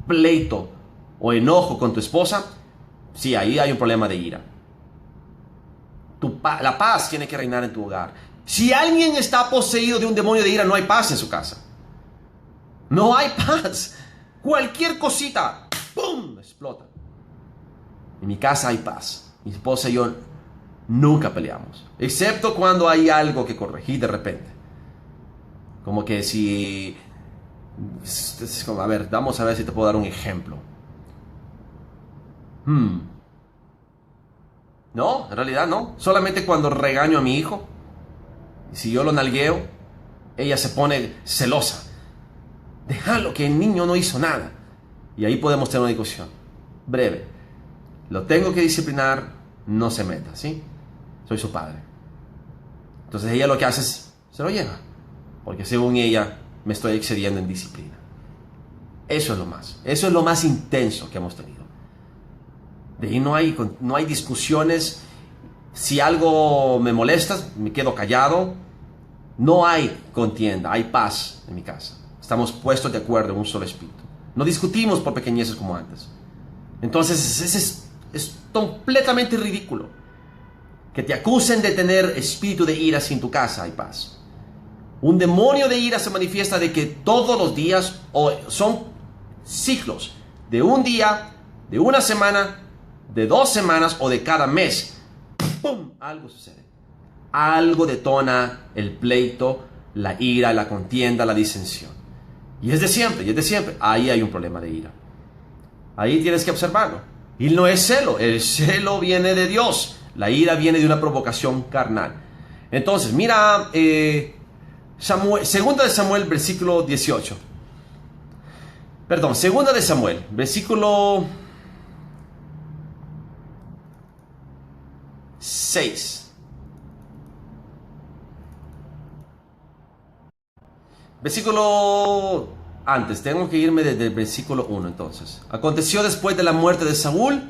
pleito o enojo con tu esposa, sí, ahí hay un problema de ira. La paz tiene que reinar en tu hogar. Si alguien está poseído de un demonio de ira, no hay paz en su casa. No hay paz. Cualquier cosita, ¡pum!, explota. En mi casa hay paz. Mi esposa y yo nunca peleamos, excepto cuando hay algo que corregir de repente. Como que si... A ver, vamos a ver si te puedo dar un ejemplo. No, en realidad no. Solamente cuando regaño a mi hijo, si yo lo nalgueo, ella se pone celosa. Déjalo, que el niño no hizo nada. Y ahí podemos tener una discusión breve. Lo tengo que disciplinar, no se meta, ¿sí? Soy su padre. Entonces ella lo que hace es, se lo lleva. Porque según ella, me estoy excediendo en disciplina. Eso es lo más intenso que hemos tenido. De ahí no hay discusiones. Si algo me molesta, me quedo callado. No hay contienda, hay paz en mi casa. Estamos puestos de acuerdo en un solo espíritu. No discutimos por pequeñeces como antes. Entonces es completamente ridículo que te acusen de tener espíritu de ira si en tu casa hay paz. Un demonio de ira se manifiesta de que todos los días, o son ciclos de un día, de una semana, de 2 semanas o de cada mes, ¡pum!, algo sucede. algo detona el pleito, la ira, la contienda, la disensión. Y es de siempre, y es de siempre. Ahí hay un problema de ira. Ahí tienes que observarlo. Y no es celo, el celo viene de Dios. La ira viene de una provocación carnal. Entonces, mira, segunda de Samuel, versículo 18. Perdón, segunda de Samuel, versículo 6. Versículo antes, tengo que irme desde el versículo 1 entonces. Aconteció después de la muerte de Saúl,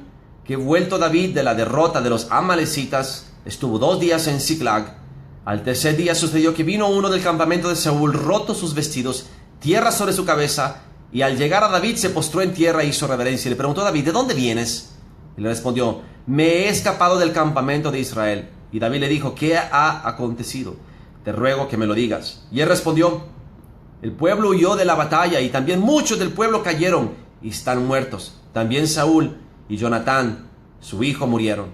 que vuelto David de la derrota de los amalecitas, estuvo 2 días en Ziklag. Al tercer día sucedió que vino uno del campamento de Saúl, roto sus vestidos, tierra sobre su cabeza, y al llegar a David se postró en tierra e hizo reverencia. Y le preguntó a David, ¿de dónde vienes? Y le respondió, me he escapado del campamento de Israel. Y David le dijo, ¿qué ha acontecido? Te ruego que me lo digas. Y él respondió, el pueblo huyó de la batalla y también muchos del pueblo cayeron y están muertos. También Saúl y Jonatán, su hijo, murieron.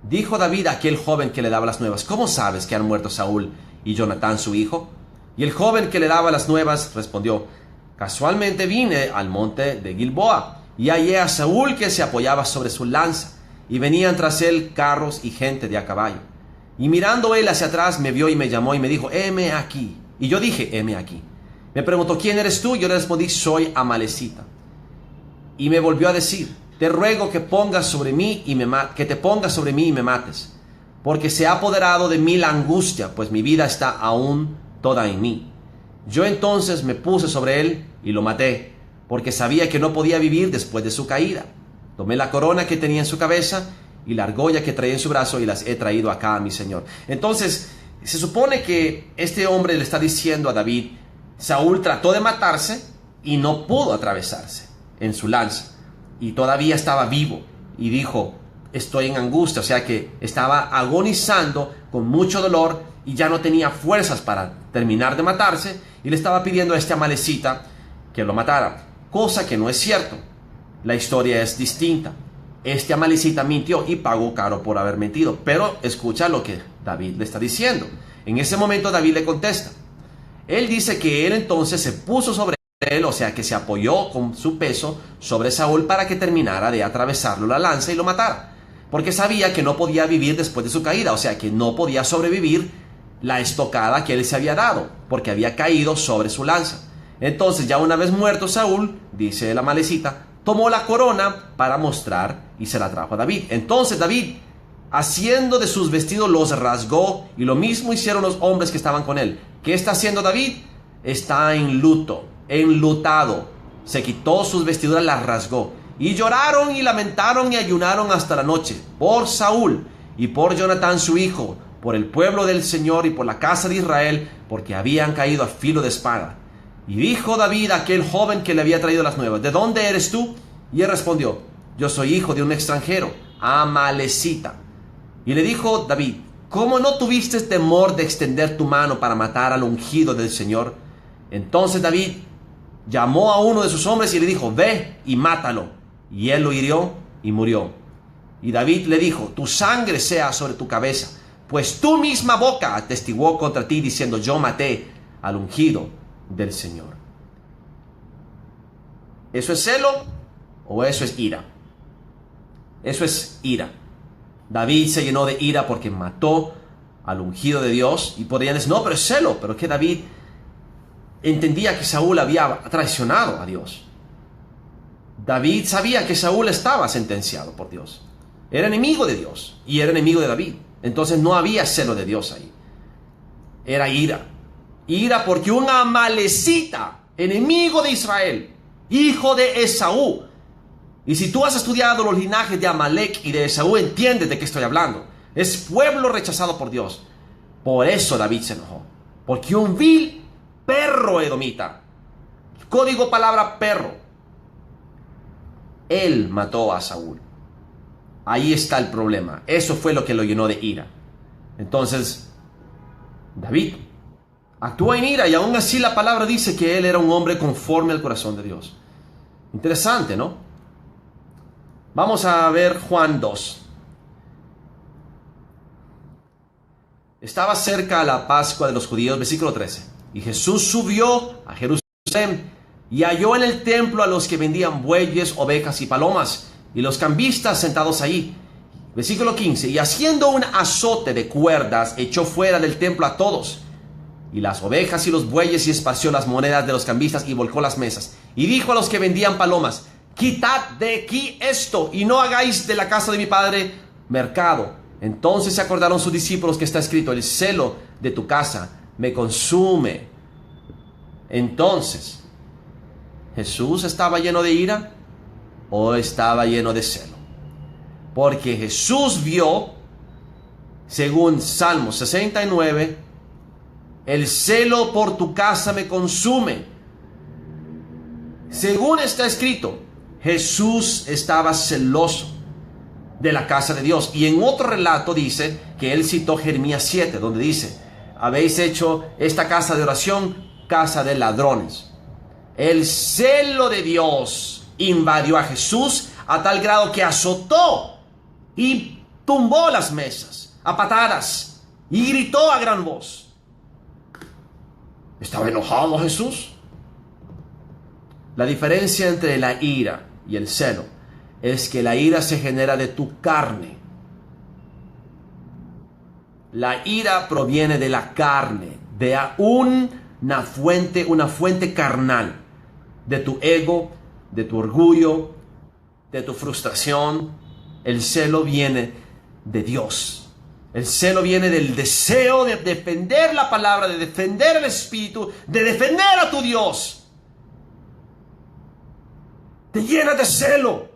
Dijo David a aquel joven que le daba las nuevas, ¿cómo sabes que han muerto Saúl y Jonatán, su hijo? Y el joven que le daba las nuevas respondió, casualmente vine al monte de Gilboa y hallé a Saúl que se apoyaba sobre su lanza y venían tras él carros y gente de a caballo. Y mirando él hacia atrás me vio y me llamó y me dijo, heme aquí. Y yo dije, heme aquí. Me preguntó, ¿quién eres tú? Yo le respondí, soy amalecita. Y me volvió a decir, te ruego que pongas sobre mí que te pongas sobre mí y me mates, porque se ha apoderado de mí la angustia, pues mi vida está aún toda en mí. Yo entonces me puse sobre él y lo maté, porque sabía que no podía vivir después de su caída. Tomé la corona que tenía en su cabeza y la argolla que traía en su brazo y las he traído acá a mi señor. Entonces, se supone que este hombre le está diciendo a David, Saúl trató de matarse y no pudo atravesarse en su lanza. Y todavía estaba vivo. Y dijo, estoy en angustia. O sea que estaba agonizando con mucho dolor y ya no tenía fuerzas para terminar de matarse. Y le estaba pidiendo a este amalecita que lo matara. Cosa que no es cierto. La historia es distinta. Este amalecita mintió y pagó caro por haber mentido. Pero escucha lo que David le está diciendo. En ese momento David le contesta. Él dice que él entonces se puso sobre él, o sea que se apoyó con su peso sobre Saúl para que terminara de atravesarlo la lanza y lo matara. Porque sabía que no podía vivir después de su caída, o sea que no podía sobrevivir la estocada que él se había dado, porque había caído sobre su lanza. Entonces ya una vez muerto Saúl, dice la amalecita, tomó la corona para mostrar y se la trajo a David. Entonces David, haciendo de sus vestidos, los rasgó y lo mismo hicieron los hombres que estaban con él. ¿Qué está haciendo David? Está en luto, enlutado. Se quitó sus vestiduras, las rasgó. Y lloraron y lamentaron y ayunaron hasta la noche por Saúl y por Jonatán su hijo, por el pueblo del Señor y por la casa de Israel, porque habían caído a filo de espada. Y dijo David a aquel joven que le había traído las nuevas, ¿de dónde eres tú? Y él respondió, yo soy hijo de un extranjero, amalecita. Y le dijo David, ¿cómo no tuviste temor de extender tu mano para matar al ungido del Señor? Entonces David llamó a uno de sus hombres y le dijo, ve y mátalo. Y él lo hirió y murió. Y David le dijo, tu sangre sea sobre tu cabeza, pues tu misma boca atestiguó contra ti diciendo, yo maté al ungido del Señor. ¿Eso es celo o eso es ira? Eso es ira. David se llenó de ira porque mató al ungido de Dios. Y podrían decir, no, pero es celo. Pero que David entendía que Saúl había traicionado a Dios. David sabía que Saúl estaba sentenciado por Dios. Era enemigo de Dios y era enemigo de David. Entonces no había celo de Dios ahí. Era ira. Ira porque un amalecita, enemigo de Israel, hijo de Esaú. Y si tú has estudiado los linajes de Amalek y de Esaú, entiendes de qué estoy hablando. Es pueblo rechazado por Dios. Por eso David se enojó. Porque un vil perro edomita, código palabra perro, él mató a Saúl. Ahí está el problema. Eso fue lo que lo llenó de ira. Entonces, David actuó en ira y aún así la palabra dice que él era un hombre conforme al corazón de Dios. Interesante, ¿no? Vamos a ver Juan 2. Estaba cerca la Pascua de los judíos, versículo 13. Y Jesús subió a Jerusalén y halló en el templo a los que vendían bueyes, ovejas y palomas, y los cambistas sentados allí. Versículo 15. Y haciendo un azote de cuerdas, echó fuera del templo a todos, y las ovejas y los bueyes, y esparció las monedas de los cambistas, y volcó las mesas. Y dijo a los que vendían palomas: quitad de aquí esto, y no hagáis de la casa de mi padre mercado. Entonces se acordaron sus discípulos que está escrito: el celo de tu casa me consume. Entonces, ¿Jesús estaba lleno de ira o estaba lleno de celo? Porque Jesús vio, según Salmo 69, el celo por tu casa me consume. Según está escrito, Jesús estaba celoso de la casa de Dios. Y en otro relato dice que él citó Jeremías 7, donde dice: habéis hecho esta casa de oración casa de ladrones. El celo de Dios invadió a Jesús a tal grado que azotó y tumbó las mesas a patadas y gritó a gran voz. ¿Estaba enojado Jesús? La diferencia entre la ira y el celo es que la ira se genera de tu carne. La ira proviene de la carne, de una fuente carnal, de tu ego, de tu orgullo, de tu frustración. El celo viene de Dios. El celo viene del deseo de defender la palabra, de defender el Espíritu, de defender a tu Dios. Te llena de celo.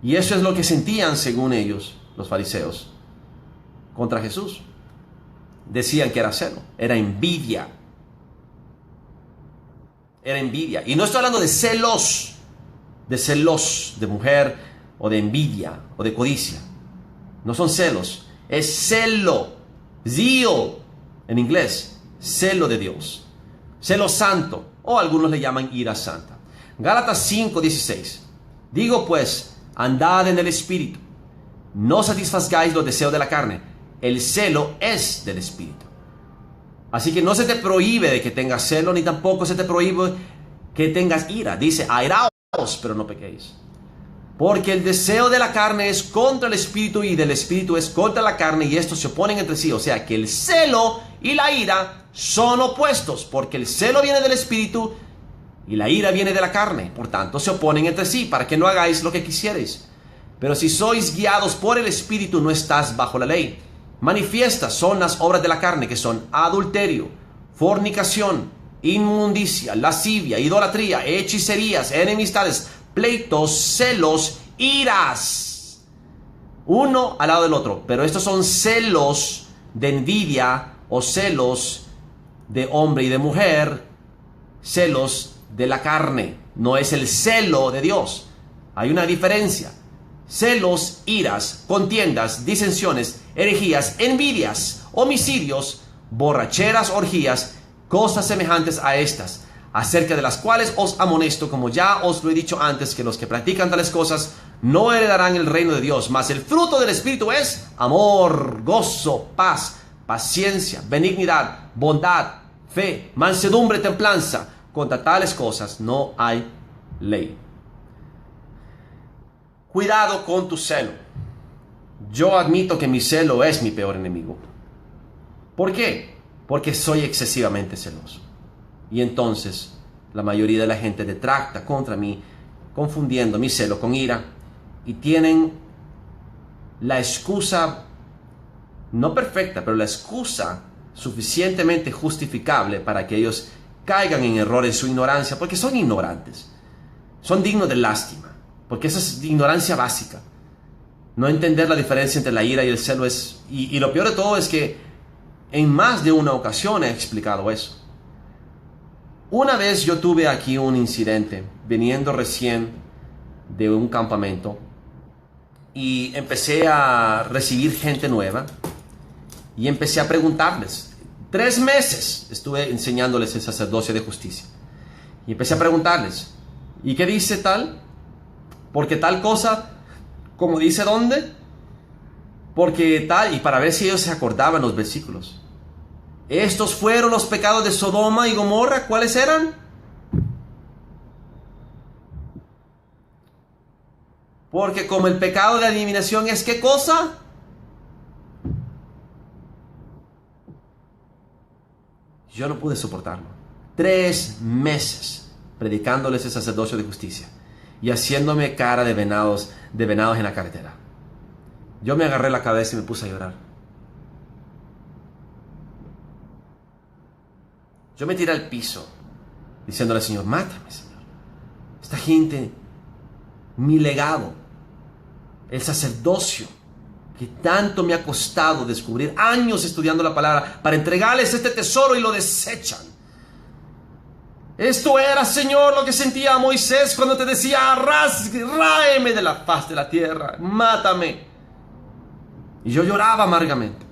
Y eso es lo que sentían, según ellos, los fariseos, contra Jesús. Decían que era celo, era envidia. Era envidia. Y no estoy hablando de celos, de mujer, o de envidia, o de codicia. No son celos, es celo, zeal, en inglés, celo de Dios. Celo santo, o algunos le llaman ira santa. Gálatas 5:16. Digo pues, andad en el Espíritu, no satisfagáis los deseos de la carne. El celo es del Espíritu. Así que no se te prohíbe de que tengas celo, ni tampoco se te prohíbe que tengas ira. Dice: airaos, pero no pequéis. Porque el deseo de la carne es contra el Espíritu, y del Espíritu es contra la carne, y estos se oponen entre sí. O sea que el celo y la ira son opuestos, porque el celo viene del Espíritu y la ira viene de la carne. Por tanto, se oponen entre sí, para que no hagáis lo que quisierais. Pero si sois guiados por el Espíritu, no estás bajo la ley. Manifiestas son las obras de la carne, que son adulterio, fornicación, inmundicia, lascivia, idolatría, hechicerías, enemistades, pleitos, celos, iras. Uno al lado del otro. Pero estos son celos de envidia, o celos de hombre y de mujer, celos de la carne. No es el celo de Dios. Hay una diferencia. Celos, iras, contiendas, disensiones, herejías, envidias, homicidios, borracheras, orgías, cosas semejantes a estas, acerca de las cuales os amonesto, como ya os lo he dicho antes, que los que practican tales cosas no heredarán el reino de Dios. Mas el fruto del Espíritu es amor, gozo, paz, paciencia, benignidad, bondad, fe, mansedumbre, templanza. Contra tales cosas no hay ley. Cuidado con tu celo. Yo admito que mi celo es mi peor enemigo. ¿Por qué? Porque soy excesivamente celoso. Y entonces la mayoría de la gente detracta contra mí, confundiendo mi celo con ira, y tienen la excusa, no perfecta, pero la excusa suficientemente justificable para que ellos caigan en error en su ignorancia, porque son ignorantes. Son dignos de lástima. Porque esa es ignorancia básica. No entender la diferencia entre la ira y el celo es... Y lo peor de todo es que en más de una ocasión he explicado eso. Una vez yo tuve aquí un incidente, viniendo recién de un campamento, y empecé a recibir gente nueva, y empecé a preguntarles. 3 meses estuve enseñándoles el sacerdocio de justicia. Y empecé a preguntarles, ¿y qué dice tal? Porque tal cosa, como dice dónde, Porque tal, y para ver si ellos se acordaban los versículos. Estos fueron los pecados de Sodoma y Gomorra. ¿Cuáles eran? Porque como el pecado de adivinación es ¿qué cosa? Yo no pude soportarlo. 3 meses predicándoles el sacerdocio de justicia y haciéndome cara de venados en la carretera. Yo me agarré la cabeza y me puse a llorar. Yo me tiré al piso diciéndole al Señor, mátame, Señor. Esta gente, mi legado, el sacerdocio que tanto me ha costado descubrir, años estudiando la palabra para entregarles este tesoro y lo desechan. Esto era, Señor, lo que sentía Moisés cuando te decía, ráeme de la faz de la tierra, mátame. Y yo lloraba amargamente.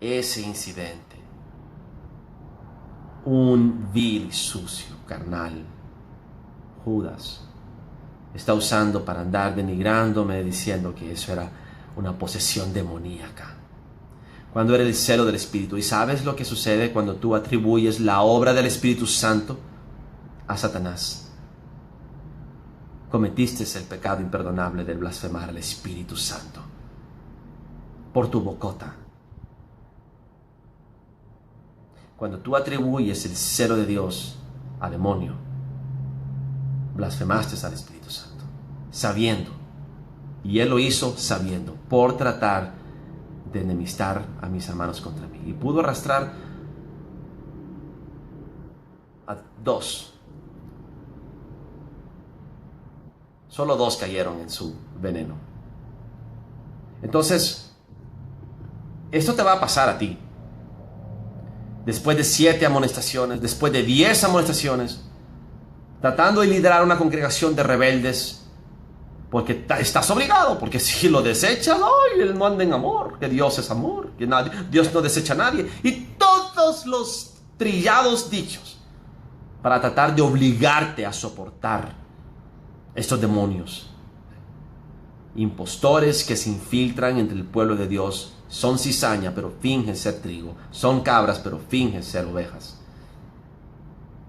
Ese incidente, un vil y sucio carnal, Judas, está usando para andar denigrándome, diciendo que eso era una posesión demoníaca, cuando era el celo del Espíritu. ¿Y sabes lo que sucede cuando tú atribuyes la obra del Espíritu Santo a Satanás? Cometiste el pecado imperdonable de blasfemar al Espíritu Santo por tu bocota. Cuando tú atribuyes el celo de Dios a demonio, blasfemaste al Espíritu Santo, sabiendo. Y Él lo hizo sabiendo, por tratar de enemistar a mis hermanos contra mí. Y pudo arrastrar a 2. Solo 2 cayeron en su veneno. Entonces, esto te va a pasar a ti. Después de 7 amonestaciones, después de 10 amonestaciones, tratando de liderar una congregación de rebeldes, porque estás obligado, porque si lo desechas, ¡ay! Él no anda en amor, que Dios es amor, que Dios no desecha a nadie. Y todos los trillados dichos para tratar de obligarte a soportar estos demonios. Impostores que se infiltran entre el pueblo de Dios, son cizaña pero fingen ser trigo, son cabras pero fingen ser ovejas.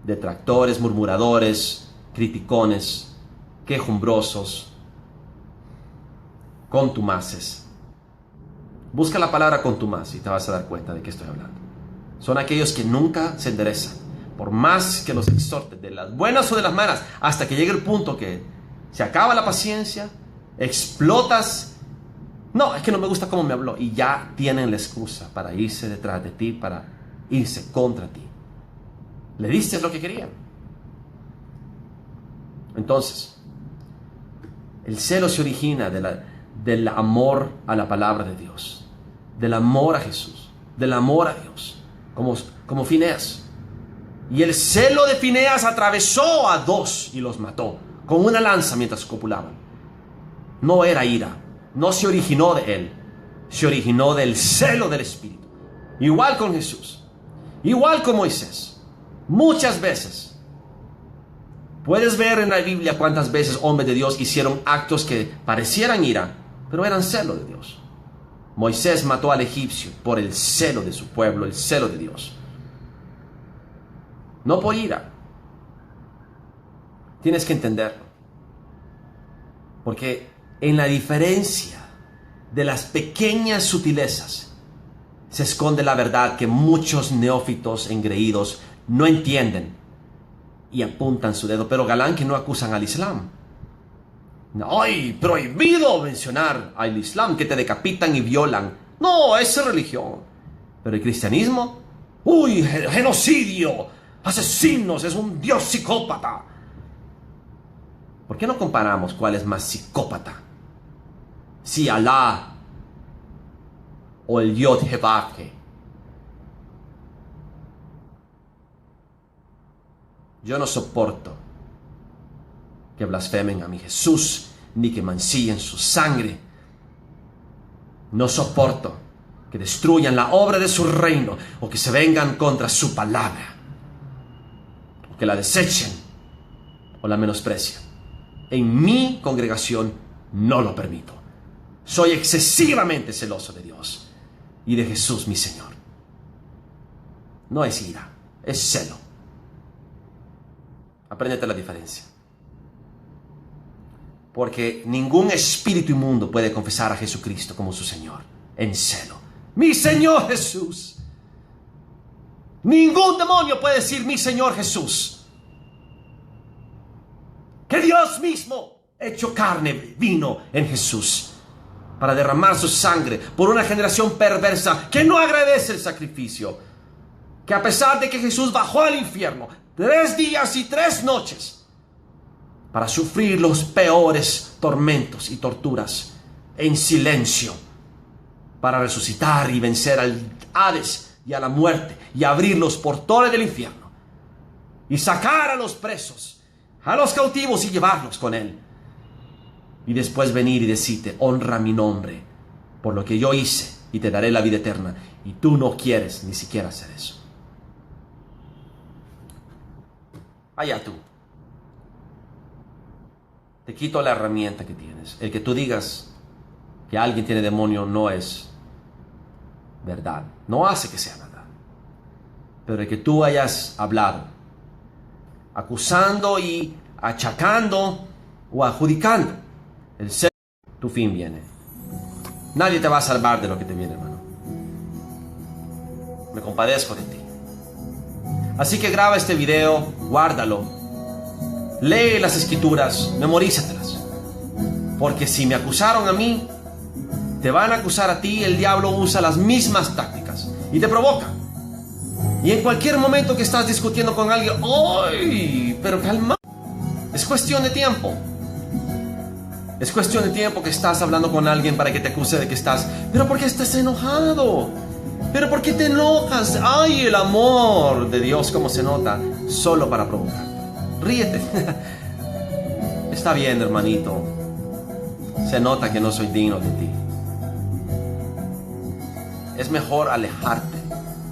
Detractores, murmuradores, criticones, quejumbrosos, contumaces. Busca la palabra contumaz y te vas a dar cuenta de qué estoy hablando. Son aquellos que nunca se enderezan, por más que los exhorten, de las buenas o de las malas, hasta que llegue el punto que se acaba la paciencia, explotas. No, es que no me gusta cómo me habló. Y ya tienen la excusa para irse detrás de ti, para irse contra ti. Le diste lo que querían. Entonces, el celo se origina del amor a la palabra de Dios, del amor a Jesús, del amor a Dios, como Fineas. Y el celo de Fineas atravesó a 2 y los mató con una lanza mientras copulaban. No era ira, no se originó de él, se originó del celo del Espíritu. Igual con Jesús, igual con Moisés. Muchas veces puedes ver en la Biblia cuántas veces hombres de Dios hicieron actos que parecieran ira, pero eran celo de Dios. Moisés mató al egipcio por el celo de su pueblo, el celo de Dios, no por ira. Tienes que entenderlo, porque en la diferencia de las pequeñas sutilezas se esconde la verdad que muchos neófitos engreídos no entienden y apuntan su dedo, pero galán que no acusan al Islam. ¡Ay, prohibido mencionar al Islam, que te decapitan y violan! No, es religión. Pero el cristianismo, ¡uy, genocidio! ¡Asesinos! ¡Es un dios psicópata! ¿Por qué no comparamos cuál es más psicópata? Si Alá o el Yod Jevaque. Yo no soporto que blasfemen a mi Jesús, ni que mancillen su sangre. No soporto que destruyan la obra de su reino, o que se vengan contra su palabra, o que la desechen o la menosprecien. En mi congregación no lo permito. Soy excesivamente celoso de Dios y de Jesús mi Señor. No es ira, es celo. Apréndete la diferencia. Porque ningún espíritu inmundo puede confesar a Jesucristo como su Señor en celo. Mi Señor Jesús. Ningún demonio puede decir mi Señor Jesús. Que Dios mismo, hecho carne, vino en Jesús para derramar su sangre por una generación perversa que no agradece el sacrificio. Que a pesar de que Jesús bajó al infierno 3 días y 3 noches para sufrir los peores tormentos y torturas en silencio, para resucitar y vencer al Hades y a la muerte y abrir los portones del infierno y sacar a los presos, a los cautivos y llevarlos con él, y después venir y decirte: honra mi nombre por lo que yo hice y te daré la vida eterna, y tú no quieres ni siquiera hacer eso. Allá tú. Te quito la herramienta que tienes. El que tú digas que alguien tiene demonio no es verdad. No hace que sea verdad. Pero el que tú hayas hablado, acusando y achacando o adjudicando el ser, tu fin viene. Nadie te va a salvar de lo que te viene, hermano. Me compadezco de ti. Así que graba este video, guárdalo. Lee las escrituras, memorízatelas. Porque si me acusaron a mí, te van a acusar a ti. El diablo usa las mismas tácticas y te provoca. Y en cualquier momento que estás discutiendo con alguien, ¡ay! Pero calma. Es cuestión de tiempo. Es cuestión de tiempo que estás hablando con alguien para que te acuse de que estás... ¿Pero por qué estás enojado? ¿Pero por qué te enojas? ¡Ay, el amor de Dios cómo se nota! Solo para provocar. Ríete. Está bien, hermanito. Se nota que no soy digno de ti. Es mejor alejarte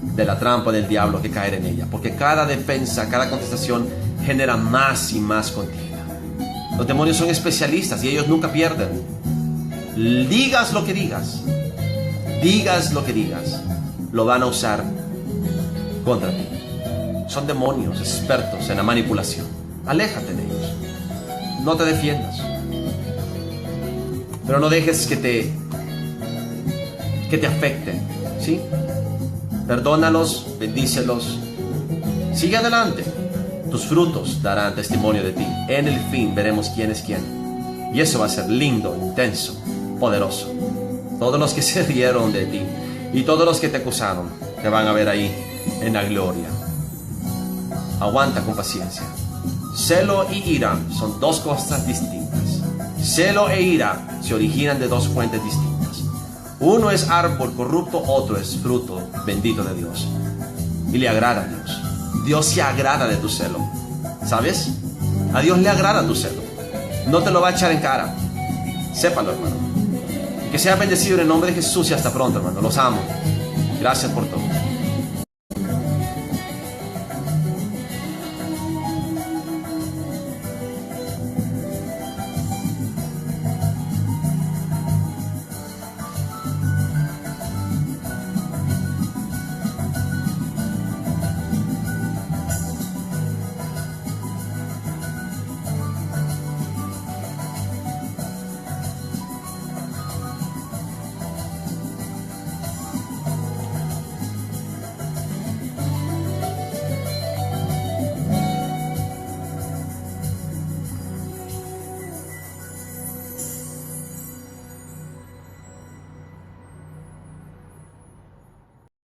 de la trampa del diablo que caer en ella, porque cada defensa, cada contestación genera más y más contienda. Los demonios son especialistas y ellos nunca pierden. Digas lo que digas, lo van a usar contra ti. Son demonios expertos en la manipulación. Aléjate de ellos. No te defiendas. Pero no dejes que te afecten, ¿sí? Perdónalos, bendícelos. Sigue adelante. Tus frutos darán testimonio de ti. En el fin veremos quién es quién. Y eso va a ser lindo, intenso, poderoso. Todos los que se rieron de ti y todos los que te acusaron te van a ver ahí en la gloria. Aguanta con paciencia. Celo y ira son 2 cosas distintas. Celo e ira se originan de 2 fuentes distintas. Uno es árbol corrupto, otro es fruto bendito de Dios. Y le agrada a Dios. Dios se agrada de tu celo. ¿Sabes? A Dios le agrada tu celo. No te lo va a echar en cara. Sépalo, hermano. Que sea bendecido en el nombre de Jesús y hasta pronto, hermano. Los amo. Gracias por todo.